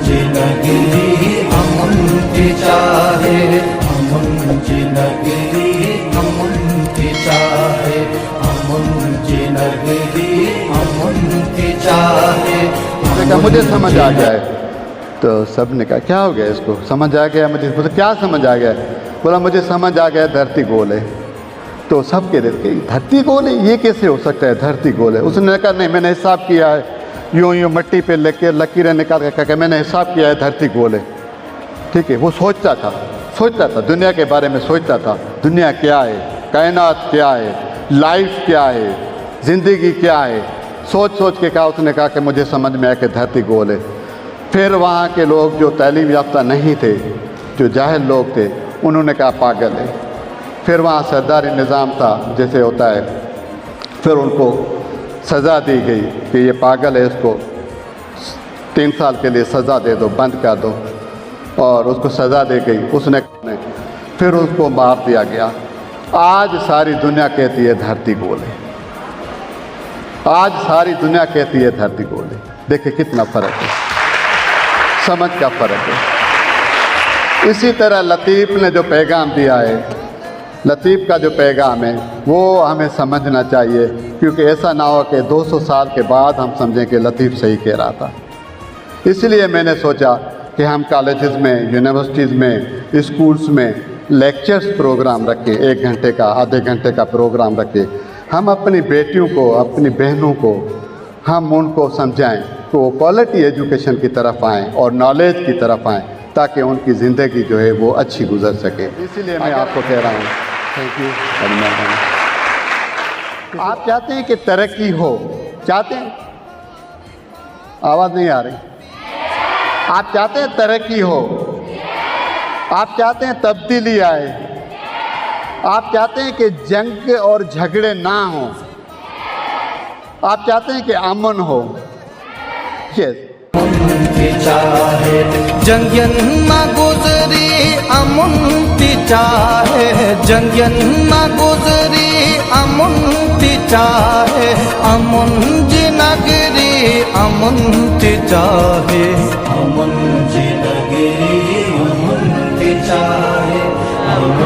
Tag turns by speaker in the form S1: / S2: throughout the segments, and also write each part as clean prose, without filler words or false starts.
S1: जी नगरी अमन की चाहे, अमन जी नगरी अमन की चाहे, अमन जी नगरी अमन की चाहे।
S2: मुझे समझ आ गया है। तो सब ने कहा क्या हो गया इसको, समझ आ गया मुझे? बोला क्या समझ आ गया? बोला मुझे समझ आ गया धरती गोल है। तो सब कह रहे थे धरती गोल है, ये कैसे हो सकता है धरती गोल है? उसने कहा नहीं मैंने हिसाब किया है, यूँ यूँ मिट्टी पे लेके लकीरें निकाल के कहा मैंने हिसाब किया है धरती गोल है। ठीक है, वो सोचता था दुनिया के बारे में, सोचता था दुनिया क्या है, कायनात क्या है, लाइफ क्या है, ज़िंदगी क्या है। सोच सोच के कहा, उसने कहा कि मुझे समझ में आया कि धरती गोल है। फिर वहाँ के लोग जो तालीम याफ्ता नहीं थे, जो जाहिल लोग थे, उन्होंने कहा पागल है। फिर वहाँ सरदारी निज़ाम था जैसे होता है, फिर उनको सज़ा दी गई कि ये पागल है, इसको 3 साल के लिए सज़ा दे दो, बंद कर दो, और उसको सज़ा दी गई। उसने फिर उसको मार दिया गया। आज सारी दुनिया कहती है धरती गोल है, आज सारी दुनिया कहती है धरती गोल है। देखिए कितना फ़र्क है, समझ का फ़र्क है। इसी तरह लतीफ़ ने जो पैगाम दिया है, लतीफ़ का जो पैगाम है वो हमें समझना चाहिए, क्योंकि ऐसा ना हो कि 200 साल के बाद हम समझें कि लतीफ़ सही कह रहा था। इसलिए मैंने सोचा कि हम कॉलेजेस में, यूनिवर्सिटीज़ में, स्कूल्स में लेक्चर्स प्रोग्राम रखें, 1 घंटे का, आधे घंटे का प्रोग्राम रखें। हम अपनी बेटियों को, अपनी बहनों को, हम उनको समझाएं कि वो क्वालिटी एजुकेशन की तरफ आएँ और नॉलेज की तरफ आएँ, ताकि उनकी ज़िंदगी जो है वो अच्छी गुजर सके। इसीलिए मैं आपको कह रहा हूँ थैंक यू। आप चाहते हैं कि तरक्की हो, चाहते हैं? आवाज़ नहीं आ रही। आप चाहते हैं तरक्की हो, आप चाहते हैं तब्दीली आए, आप चाहते हैं कि जंग और झगड़े ना हो, आप चाहते हैं कि अमन हो। यस,
S1: चाहे जंगन ना गुजरी अमन की चाहे, जंगन ना गुजरी अमन की चाहे, अमन जी नगरी अमन की चाहे, अमन जी नगरी अमन की चाहे।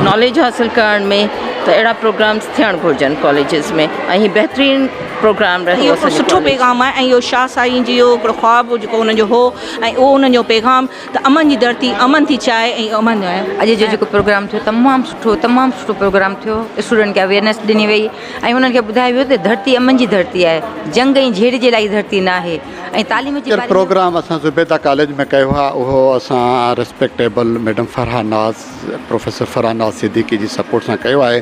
S3: नॉलेज हासिल करण में तो अहिड़ा प्रोग्राम्स थियण घुरिजनि कॉलेजिस में, ऐं बहितरीनु प्रोग्राम रहे।
S4: इहो सुठो पैगाम आहे, ऐं इहो शाह साईं जी जो हिकिड़ो ख्वाबु जेको उन्हनि जो हो, ऐं उहो उन्हनि जो पैगाम त अमन जी धरती अमन थी चाहे ऐं अमन आहे।
S5: अॼु जो जेको प्रोग्राम थियो तमामु सुठो प्रोग्राम थियो। स्टूडेंट खे अवेयरनेस ॾिनी वई ऐं उन्हनि खे ॿुधायो वियो त धरती अमन जी धरती आहे, जंग ऐं झेड़ जे लाइ धरती न आहे। ऐं तालीम जे
S2: प्रोग्राम असां ज़ुबैदा कॉलेज में कयो आहे, उहो असां रिस्पेक्टेबल मैडम फरहान नाज़, प्रोफेसर फरहान नाज़ सिद्दीकी जी सपोर्ट सां कयो आहे।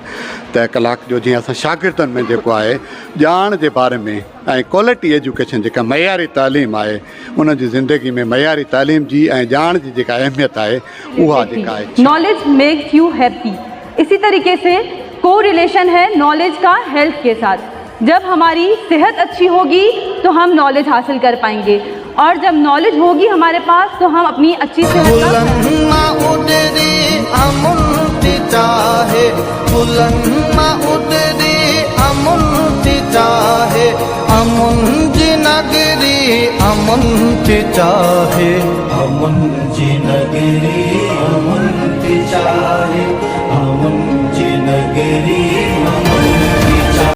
S2: त कलाक जो जीअं असां शागिर्दनि में जेको आहे ॼाण जे बारे में ऐं क्वालिटी एजुकेशन, जेका मयारी तालीम आहे, उन जी ज़िंदगी में मयारी तालीम जी ऐं ॼाण जी जेका अहमियत आहे उहा जेका आहे।
S6: Knowledge makes you happy. इसी तरीके से को रिलेशन है नॉलेज का हेल्थ के साथ। जब हमारी सेहत अच्छी होगी तो हम नॉलेज हासिल कर पाएंगे, और जब नॉलेज होगी हमारे पास तो हम अपनी अच्छी सेहत
S1: चाहे, अमन जी नगरी अमन की चाहे, अमन जी नगरी अमन की चाहे।